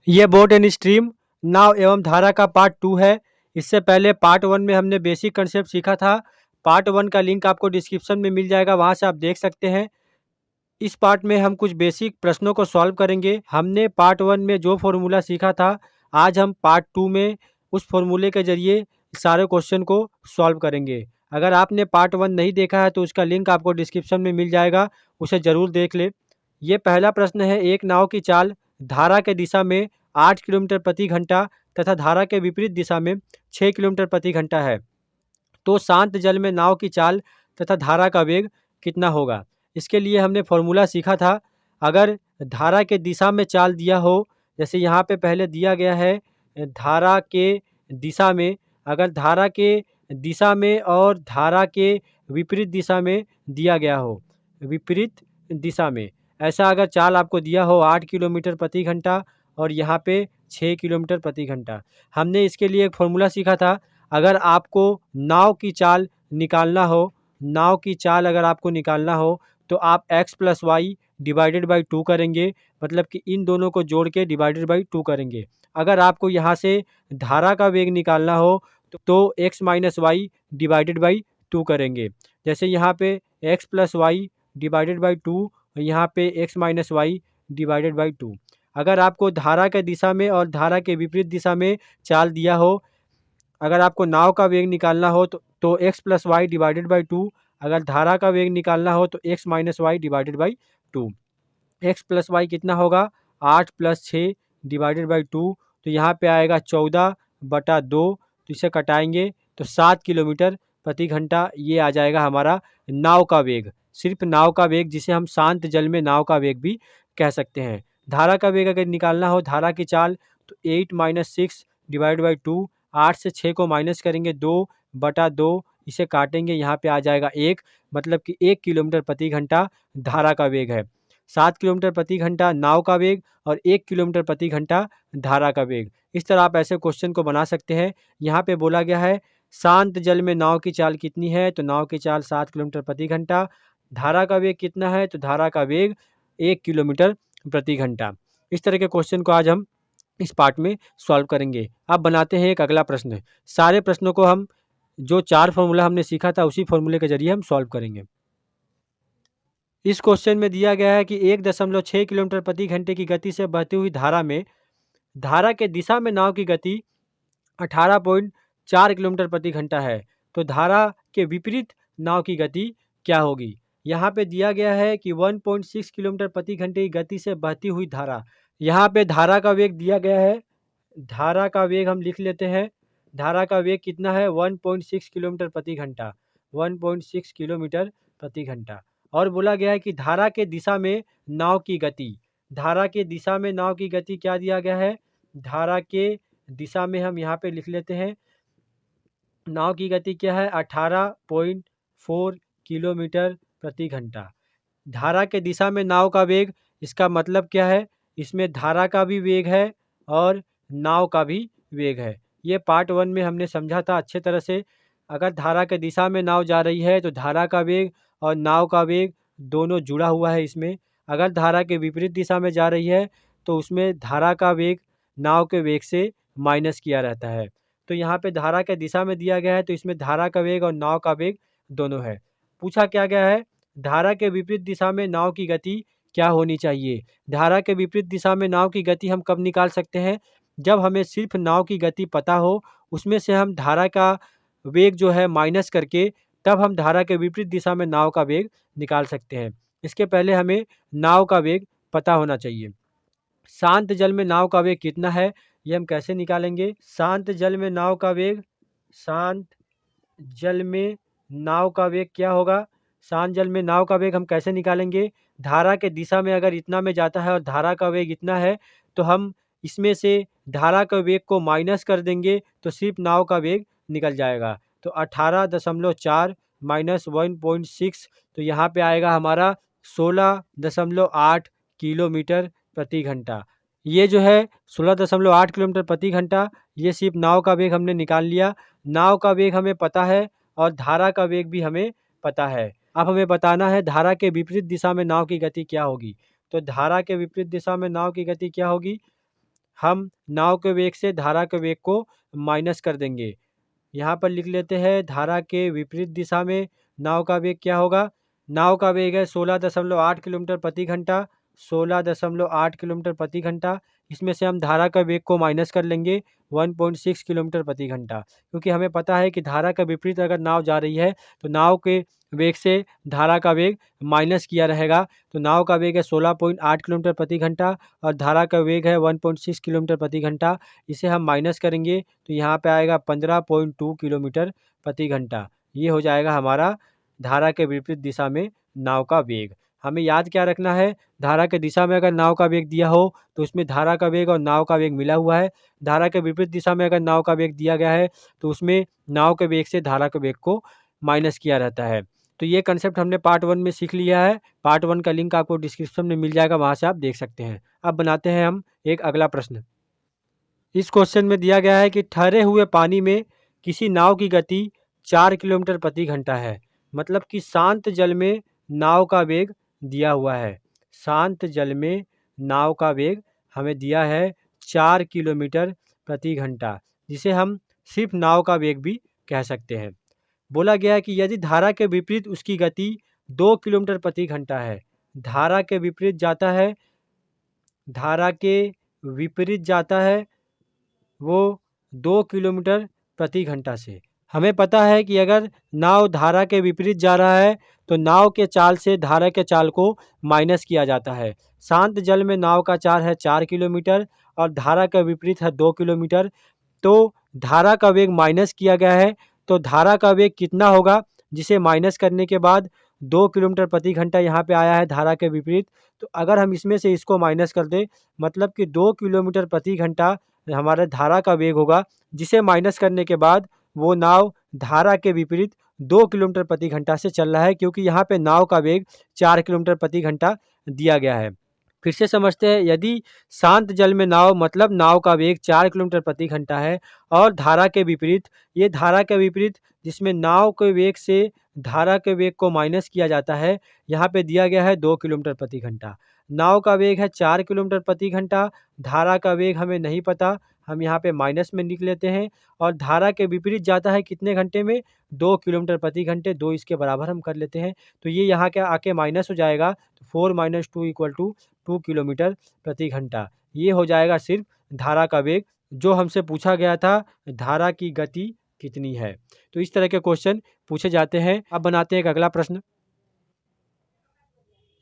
ये boat and stream नाव एवं धारा का पार्ट 2 है। इससे पहले पार्ट 1 में हमने बेसिक कंसेप्ट सीखा था। पार्ट 1 का लिंक आपको डिस्क्रिप्शन में मिल जाएगा, वहाँ से आप देख सकते हैं। इस पार्ट में हम कुछ बेसिक प्रश्नों को सॉल्व करेंगे। हमने पार्ट 1 में जो फॉर्मूला सीखा था, आज हम पार्ट 2 में उस फॉर्मूले के ज़रिए सारे क्वेश्चन को सॉल्व करेंगे। अगर आपने पार्ट 1 नहीं देखा है तो उसका लिंक आपको डिस्क्रिप्शन में मिल जाएगा, उसे ज़रूर देख ले। ये पहला प्रश्न है, एक नाव की चाल धारा के दिशा में 8 किलोमीटर प्रति घंटा तथा धारा के विपरीत दिशा में 6 किलोमीटर प्रति घंटा है, तो शांत जल में नाव की चाल तथा धारा का वेग कितना होगा। इसके लिए हमने फॉर्मूला सीखा था। अगर धारा के दिशा में चाल दिया हो, जैसे यहाँ पे पहले दिया गया है धारा के दिशा में, अगर धारा के दिशा में और धारा के विपरीत दिशा में दिया गया हो, विपरीत दिशा में ऐसा अगर चाल आपको दिया हो 8 किलोमीटर प्रति घंटा और यहाँ पे 6 किलोमीटर प्रति घंटा, हमने इसके लिए एक फॉर्मूला सीखा था। अगर आपको नाव की चाल निकालना हो, नाव की चाल अगर आपको निकालना हो तो आप x plus y divided by 2 करेंगे, मतलब कि इन दोनों को जोड़ के डिवाइडेड बाई 2 करेंगे। अगर आपको यहाँ से धारा का वेग निकालना हो तो x minus y divided by 2 करेंगे। जैसे यहाँ पे x plus y divided by 2, यहाँ पे x minus y divided by 2। अगर आपको धारा के दिशा में और धारा के विपरीत दिशा में चाल दिया हो, अगर आपको नाव का वेग निकालना हो तो x plus y divided by 2, अगर धारा का वेग निकालना हो तो x minus y divided by 2। x plus y कितना होगा, 8 प्लस 6 डिवाइडेड बाई 2, तो यहाँ पे आएगा 14/2, तो इसे कटाएंगे तो 7 किलोमीटर प्रति घंटा ये आ जाएगा हमारा नाव का वेग। सिर्फ नाव का वेग, जिसे हम शांत जल में नाव का वेग भी कह सकते हैं। धारा का वेग अगर निकालना हो, धारा की चाल, तो 8 माइनस 6 डिवाइड बाई 2, 8 से 6 को माइनस करेंगे 2/2, इसे काटेंगे, यहाँ पे आ जाएगा 1, मतलब कि 1 किलोमीटर प्रति घंटा धारा का वेग है। 7 किलोमीटर प्रति घंटा नाव का वेग और 1 किलोमीटर प्रति घंटा धारा का वेग। इस तरह आप ऐसे क्वेश्चन को बना सकते हैं। यहाँ पे बोला गया है शांत जल में नाव की चाल कितनी है, तो नाव की चाल 7 किलोमीटर प्रति घंटा। धारा का वेग कितना है, तो धारा का वेग 1 किलोमीटर प्रति घंटा। इस तरह के क्वेश्चन को आज हम इस पार्ट में सॉल्व करेंगे। अब बनाते हैं एक अगला प्रश्न। सारे प्रश्नों को हम जो 4 फॉर्मूला हमने सीखा था उसी फॉर्मूले के जरिए हम सॉल्व करेंगे। इस क्वेश्चन में दिया गया है कि 1.6 किलोमीटर प्रति घंटे की गति से बहती हुई धारा में धारा के दिशा में नाव की गति 18.4 किलोमीटर प्रति घंटा है, तो धारा के विपरीत नाव की गति क्या होगी। यहाँ पे दिया गया है कि 1.6 किलोमीटर प्रति घंटे की गति से बहती हुई धारा, यहाँ पे धारा का वेग दिया गया है। धारा का वेग हम लिख लेते हैं। धारा का वेग कितना है, 1.6 किलोमीटर प्रति घंटा, 1.6 किलोमीटर प्रति घंटा। और बोला गया है कि धारा के दिशा में नाव की गति, धारा के दिशा में नाव की गति क्या दिया गया है, धारा के दिशा में हम यहाँ पे लिख लेते हैं, नाव की गति क्या है, 18.4 किलोमीटर प्रति घंटा। धारा के दिशा में नाव का वेग, इसका मतलब क्या है, इसमें धारा का भी वेग है और नाव का भी वेग है। ये पार्ट 1 में हमने समझा था अच्छे तरह से। अगर धारा के दिशा में नाव जा रही है तो धारा का वेग और नाव का वेग दोनों जुड़ा हुआ है इसमें। अगर धारा के विपरीत दिशा में जा रही है तो उसमें धारा का वेग नाव के वेग से माइनस किया रहता है। तो यहाँ पे धारा के दिशा में दिया गया है तो इसमें धारा का वेग और नाव का वेग दोनों है। पूछा क्या गया है, धारा के विपरीत दिशा में नाव की गति क्या होनी चाहिए। धारा के विपरीत दिशा में नाव की गति हम कब निकाल सकते हैं, जब हमें सिर्फ नाव की गति पता हो, उसमें से हम धारा का वेग जो है माइनस करके तब हम धारा के विपरीत दिशा में नाव का वेग निकाल सकते हैं। इसके पहले हमें नाव का वेग पता होना चाहिए। शांत जल में नाव का वेग कितना है, ये हम कैसे निकालेंगे। शांत जल में नाव का वेग, शांत जल में नाव का वेग क्या होगा, शांत जल में नाव का वेग हम कैसे निकालेंगे। धारा के दिशा में अगर इतना में जाता है और धारा का वेग इतना है तो हम इसमें से धारा का वेग को माइनस कर देंगे तो सिर्फ नाव का वेग निकल जाएगा। तो 18.4 माइनस 1.6, तो यहाँ पे आएगा हमारा 16.8 किलोमीटर प्रति घंटा। ये जो है 16.8 किलोमीटर प्रति घंटा, ये सिर्फ नाव का वेग हमने निकाल लिया। नाव का वेग हमें पता है और धारा का वेग भी हमें पता है। अब हमें बताना है धारा के विपरीत दिशा में नाव की गति क्या होगी। तो धारा के विपरीत दिशा में नाव की गति क्या होगी, हम नाव के वेग से धारा के वेग को माइनस कर देंगे। यहाँ पर लिख लेते हैं, धारा के विपरीत दिशा में नाव का वेग क्या होगा। नाव का वेग है 16.8 किलोमीटर प्रति घंटा, 16.8 किलोमीटर प्रति घंटा। इसमें से हम धारा का वेग को माइनस कर लेंगे 1.6 किलोमीटर प्रति घंटा, क्योंकि हमें पता है कि धारा का विपरीत अगर नाव जा रही है तो नाव के वेग से धारा का वेग माइनस किया रहेगा। तो नाव का वेग है 16.8 किलोमीटर प्रति घंटा और धारा का वेग है 1.6 किलोमीटर प्रति घंटा। इसे हम माइनस करेंगे तो यहाँ पे आएगा 15.2 किलोमीटर प्रति घंटा। ये हो जाएगा हमारा धारा के विपरीत दिशा में नाव का वेग। हमें याद क्या रखना है, धारा के दिशा में अगर नाव का वेग दिया हो तो उसमें धारा का वेग और नाव का वेग मिला हुआ है। धारा के विपरीत दिशा में अगर नाव का वेग दिया गया है तो उसमें नाव के वेग से धारा के वेग को माइनस किया रहता है। तो ये कंसेप्ट हमने पार्ट 1 में सीख लिया है। पार्ट 1 का लिंक आपको डिस्क्रिप्शन में मिल जाएगा, वहाँ से आप देख सकते हैं। अब बनाते हैं हम एक अगला प्रश्न। इस क्वेश्चन में दिया गया है कि ठहरे हुए पानी में किसी नाव की गति 4 किलोमीटर प्रति घंटा है। मतलब कि शांत जल में नाव का वेग दिया हुआ है। शांत जल में नाव का वेग हमें दिया है 4 किलोमीटर प्रति घंटा, जिसे हम सिर्फ नाव का वेग भी कह सकते हैं। बोला गया है कि यदि धारा के विपरीत उसकी गति 2 किलोमीटर प्रति घंटा है। धारा के विपरीत जाता है, धारा के विपरीत जाता है वो 2 किलोमीटर प्रति घंटा से। हमें पता है कि अगर नाव धारा के विपरीत जा रहा है तो नाव के चाल से धारा के चाल को माइनस किया जाता है। शांत जल में नाव का चाल है 4 किलोमीटर और धारा का विपरीत है 2 किलोमीटर। तो धारा का वेग माइनस किया गया है, तो धारा का वेग कितना होगा, जिसे माइनस करने के बाद 2 किलोमीटर प्रति घंटा यहाँ पे आया है धारा के विपरीत। तो अगर हम इसमें से इसको माइनस कर दें, मतलब कि 2 किलोमीटर प्रति घंटा हमारा धारा का वेग होगा, जिसे माइनस करने के बाद वो नाव धारा के विपरीत 2 किलोमीटर प्रति घंटा से चल रहा है, क्योंकि यहाँ पे नाव का वेग 4 किलोमीटर प्रति घंटा दिया गया है। फिर से समझते हैं, यदि शांत जल में नाव मतलब नाव का वेग 4 किलोमीटर प्रति घंटा है और धारा के विपरीत, ये धारा के विपरीत जिसमें नाव के वेग से धारा के वेग को माइनस किया जाता है, यहाँ पे दिया गया है 2 किलोमीटर प्रति घंटा। नाव का वेग है 4 किलोमीटर प्रति घंटा, धारा का वेग हमें नहीं पता, हम यहाँ पे माइनस में लिख लेते हैं। और धारा के विपरीत जाता है कितने घंटे में, 2 किलोमीटर प्रति घंटे, 2 इसके बराबर हम कर लेते हैं। तो ये यहाँ के आके माइनस हो जाएगा, तो 4 - 2 = 2 किलोमीटर प्रति घंटा। ये हो जाएगा सिर्फ धारा का वेग, जो हमसे पूछा गया था धारा की गति कितनी है। तो इस तरह के क्वेश्चन पूछे जाते हैं। अब बनाते हैं एक अगला प्रश्न।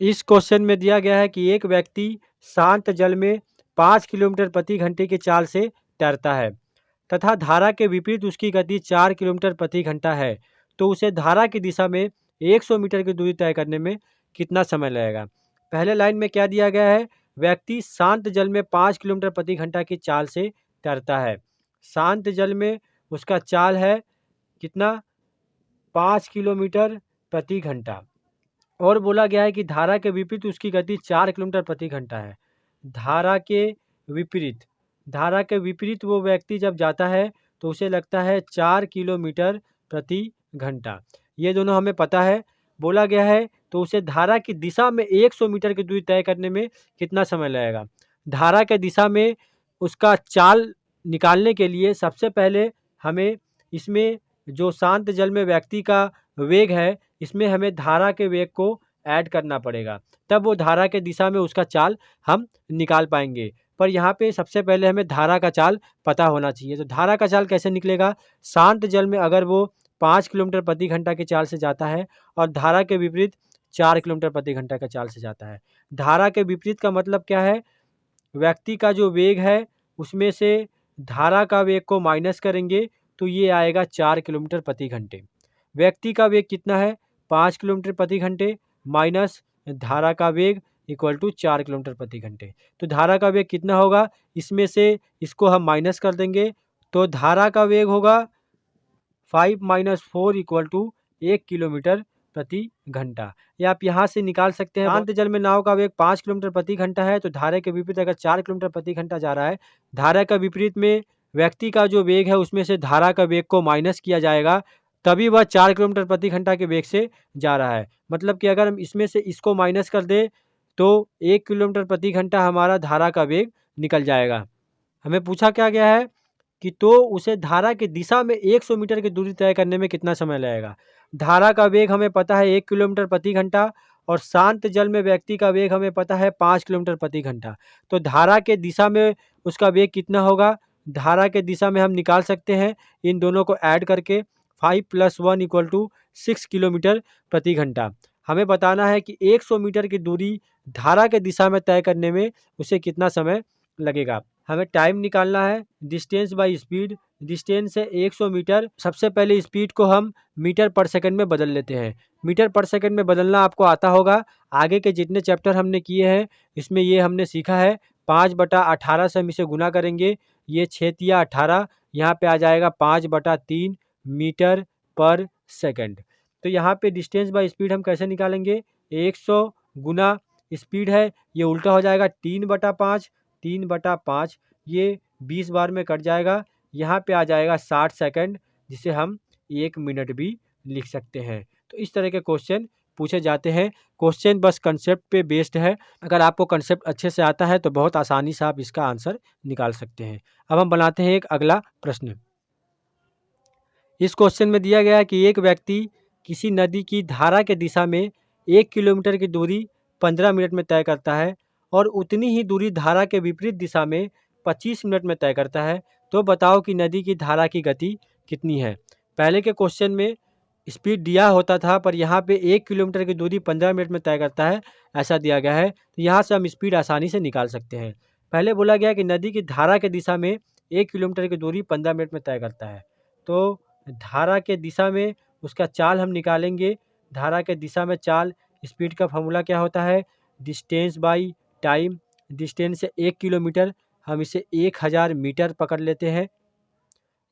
इस क्वेश्चन में दिया गया है कि एक व्यक्ति शांत जल में 5 किलोमीटर प्रति घंटे की चाल से तैरता है तथा धारा के विपरीत उसकी गति 4 किलोमीटर प्रति घंटा है, तो उसे धारा की दिशा में 100 मीटर की दूरी तय करने में कितना समय लगेगा। पहले लाइन में क्या दिया गया है, व्यक्ति शांत जल में 5 किलोमीटर प्रति घंटा की चाल से तैरता है। शांत जल में उसका चाल है कितना, 5 किलोमीटर प्रति घंटा। और बोला गया है कि धारा के विपरीत उसकी गति 4 किलोमीटर प्रति घंटा है। धारा के विपरीत, धारा के विपरीत वो व्यक्ति जब जाता है तो उसे लगता है 4 किलोमीटर प्रति घंटा। ये दोनों हमें पता है। बोला गया है तो उसे धारा की दिशा में 100 मीटर की दूरी तय करने में कितना समय लगेगा। धारा के दिशा में उसका चाल निकालने के लिए सबसे पहले हमें इसमें जो शांत जल में व्यक्ति का वेग है, इसमें हमें धारा के वेग को ऐड करना पड़ेगा, तब वो धारा के दिशा में उसका चाल हम निकाल पाएंगे। पर यहाँ पे सबसे पहले हमें धारा का चाल पता होना चाहिए। तो धारा का चाल कैसे निकलेगा, शांत जल में अगर वो 5 किलोमीटर प्रति घंटा की चाल से जाता है और धारा के विपरीत 4 किलोमीटर प्रति घंटा का चाल से जाता है। धारा के विपरीत का मतलब क्या है, व्यक्ति का जो वेग है उसमें से धारा का वेग को माइनस करेंगे तो ये आएगा 4 किलोमीटर प्रति घंटे। व्यक्ति का वेग कितना है, 5 किलोमीटर प्रति घंटे माइनस धारा का वेग = 4 किलोमीटर प्रति घंटे। तो धारा का वेग कितना होगा, इसमें से इसको हम माइनस कर देंगे तो धारा का वेग होगा 5 - 4 = 1 किलोमीटर प्रति घंटा। या आप यहाँ से निकाल सकते हैं, शांत जल में नाव का वेग 5 किलोमीटर प्रति घंटा है, तो धारा के विपरीत अगर 4 किलोमीटर प्रति घंटा जा रहा है, धारा का विपरीत में व्यक्ति का जो वेग है उसमें से धारा का वेग को माइनस किया जाएगा, तभी वह 4 किलोमीटर प्रति घंटा के वेग से जा रहा है। मतलब कि अगर हम इसमें से इसको माइनस कर दें तो 1 किलोमीटर प्रति घंटा हमारा धारा का वेग निकल जाएगा। हमें पूछा क्या गया है कि तो उसे धारा की दिशा में 100 मीटर की दूरी तय करने में कितना समय लगेगा। धारा का वेग हमें पता है 1 किलोमीटर प्रति घंटा और शांत जल में व्यक्ति का वेग हमें पता है 5 किलोमीटर प्रति घंटा। तो धारा के दिशा में उसका वेग कितना होगा? धारा के दिशा में हम निकाल सकते हैं इन दोनों को ऐड करके 5 + 1 = 6 किलोमीटर प्रति घंटा। हमें बताना है कि 100 मीटर की दूरी धारा के दिशा में तय करने में उसे कितना समय लगेगा। हमें टाइम निकालना है, डिस्टेंस बाय स्पीड। डिस्टेंस है 100 मीटर। सबसे पहले स्पीड को हम मीटर पर सेकंड में बदल लेते हैं। मीटर पर सेकंड में बदलना आपको आता होगा। आगे के जितने चैप्टर हमने किए हैं इसमें ये हमने सीखा है। 5/18 से हम इसे गुना करेंगे, ये 6 × 18, यहाँ पे आ जाएगा 5/3 मीटर पर सेकंड। तो यहाँ पे डिस्टेंस बाय स्पीड हम कैसे निकालेंगे? 100 गुना स्पीड है, ये उल्टा हो जाएगा 3/5। 3/5 ये 20 बार में कट जाएगा, यहाँ पे आ जाएगा 60 सेकंड, जिसे हम 1 मिनट भी लिख सकते हैं। तो इस तरह के क्वेश्चन पूछे जाते हैं। क्वेश्चन बस कंसेप्ट पे बेस्ड है। अगर आपको कंसेप्ट अच्छे से आता है तो बहुत आसानी से आप इसका आंसर निकाल सकते हैं। अब हम बनाते हैं एक अगला प्रश्न। इस क्वेश्चन में दिया गया है कि एक व्यक्ति किसी नदी की धारा के दिशा में 1 किलोमीटर की दूरी 15 मिनट में तय करता है और उतनी ही दूरी धारा के विपरीत दिशा में 25 मिनट में तय करता है। तो बताओ कि नदी की धारा की गति कितनी है। पहले के क्वेश्चन में स्पीड दिया होता था, पर यहाँ पे 1 किलोमीटर की दूरी 15 मिनट में तय करता है, ऐसा दिया गया है। तो यहाँ से हम स्पीड आसानी से निकाल सकते हैं। पहले बोला गया कि नदी की धारा के दिशा में 1 किलोमीटर की दूरी 15 मिनट में तय करता है। तो धारा के दिशा में उसका चाल हम निकालेंगे। धारा के दिशा में चाल, स्पीड का फॉर्मूला क्या होता है? Distance by time. डिस्टेंस है 1 किलोमीटर, हम इसे 1000 मीटर पकड़ लेते हैं,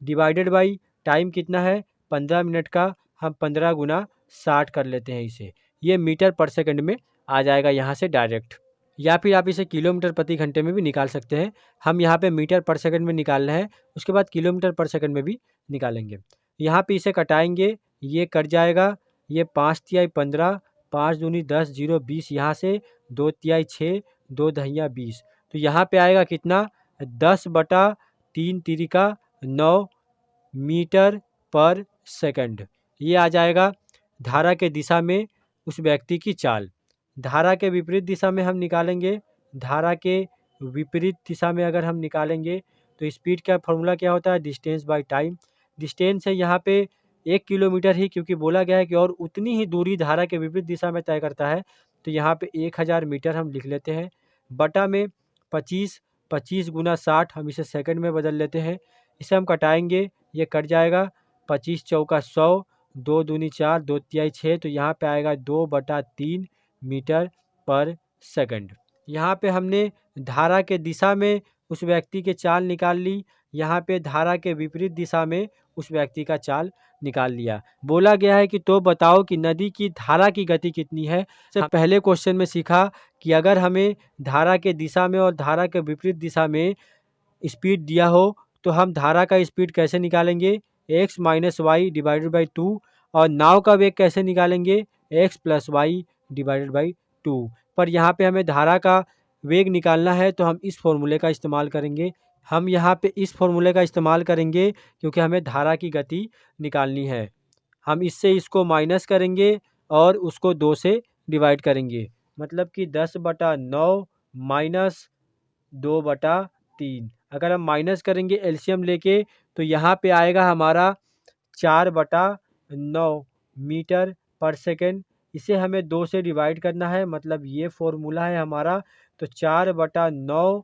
डिवाइडेड बाई टाइम कितना है 15 मिनट का, हम 15 × 60 कर लेते हैं इसे। ये मीटर पर सेकंड में आ जाएगा यहाँ से डायरेक्ट, या फिर आप इसे किलोमीटर प्रति घंटे में भी निकाल सकते हैं। हम यहाँ पे मीटर पर सेकंड में निकाल रहे हैं, उसके बाद किलोमीटर पर सेकंड में भी निकालेंगे। यहाँ पे इसे कटाएंगे, ये कट जाएगा, ये 5×3 = 15, 5×2 = 10, 0 20, यहाँ से 2×3 = 6, 2×2 = 20। तो यहाँ पे आएगा कितना? 10/3 × 9 मीटर पर सेकंड। ये आ जाएगा धारा के दिशा में उस व्यक्ति की चाल। धारा के विपरीत दिशा में हम निकालेंगे। धारा के विपरीत दिशा में अगर हम निकालेंगे तो स्पीड का फॉर्मूला क्या होता है? Distance by time. डिस्टेंस है यहाँ पे 1 किलोमीटर ही, क्योंकि बोला गया है कि और उतनी ही दूरी धारा के विपरीत दिशा में तय करता है। तो यहाँ पे 1000 मीटर हम लिख लेते हैं, बटा में 25, 25 × 60, हम इसे सेकंड में बदल लेते हैं। इसे हम कटाएंगे, ये कट जाएगा, 25 × 4 = 100, 2×2 = 4, 2×3 = 6, तो यहाँ पे आएगा 2/3 मीटर पर सेकंड। यहाँ पे हमने धारा के दिशा में उस व्यक्ति के चाल निकाल ली, यहाँ पे धारा के विपरीत दिशा में उस व्यक्ति का चाल निकाल लिया। बोला गया है कि तो बताओ कि नदी की धारा की गति कितनी है। से पहले क्वेश्चन में सीखा कि अगर हमें धारा के दिशा में और धारा के विपरीत दिशा में स्पीड दिया हो तो हम धारा का स्पीड कैसे निकालेंगे? x - y / 2। और नाव का वेग कैसे निकालेंगे? x + y / 2। पर यहाँ पे हमें धारा का वेग निकालना है तो हम इस फॉर्मूले का इस्तेमाल करेंगे। हम यहाँ पे इस फॉर्मूले का इस्तेमाल करेंगे क्योंकि हमें धारा की गति निकालनी है। हम इससे इसको माइनस करेंगे और उसको 2 से डिवाइड करेंगे, मतलब कि 10/9 - 2/3। अगर हम माइनस करेंगे एलसीएम लेके तो यहाँ पे आएगा हमारा 4/9 मीटर पर सेकंड। इसे हमें 2 से डिवाइड करना है, मतलब ये फॉर्मूला है हमारा। तो 4/9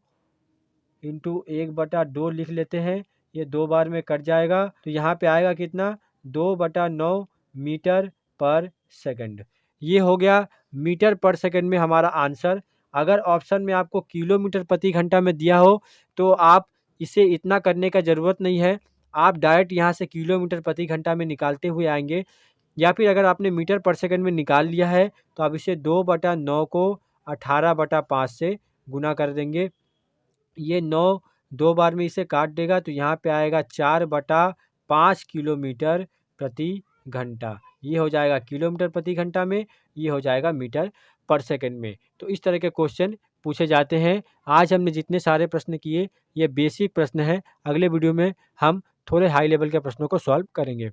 × 1/2 लिख लेते हैं, ये 2 बार में कट जाएगा। तो यहाँ पे आएगा कितना? 2/9 मीटर पर सेकंड। ये हो गया मीटर पर सेकंड में हमारा आंसर। अगर ऑप्शन में आपको किलोमीटर प्रति घंटा में दिया हो तो आप इसे इतना करने का ज़रूरत नहीं है, आप डायरेक्ट यहाँ से किलोमीटर प्रति घंटा में निकालते हुए आएंगे। या फिर अगर आपने मीटर पर सेकंड में निकाल लिया है तो आप इसे 2/9 को 18/5 से गुना कर देंगे। ये 9 2 बार में इसे काट देगा तो यहाँ पे आएगा 4/5 किलोमीटर प्रति घंटा। ये हो जाएगा किलोमीटर प्रति घंटा में, ये हो जाएगा मीटर पर सेकंड में। तो इस तरह के क्वेश्चन पूछे जाते हैं। आज हमने जितने सारे प्रश्न किए ये बेसिक प्रश्न हैं। अगले वीडियो में हम थोड़े हाई लेवल के प्रश्नों को सॉल्व करेंगे।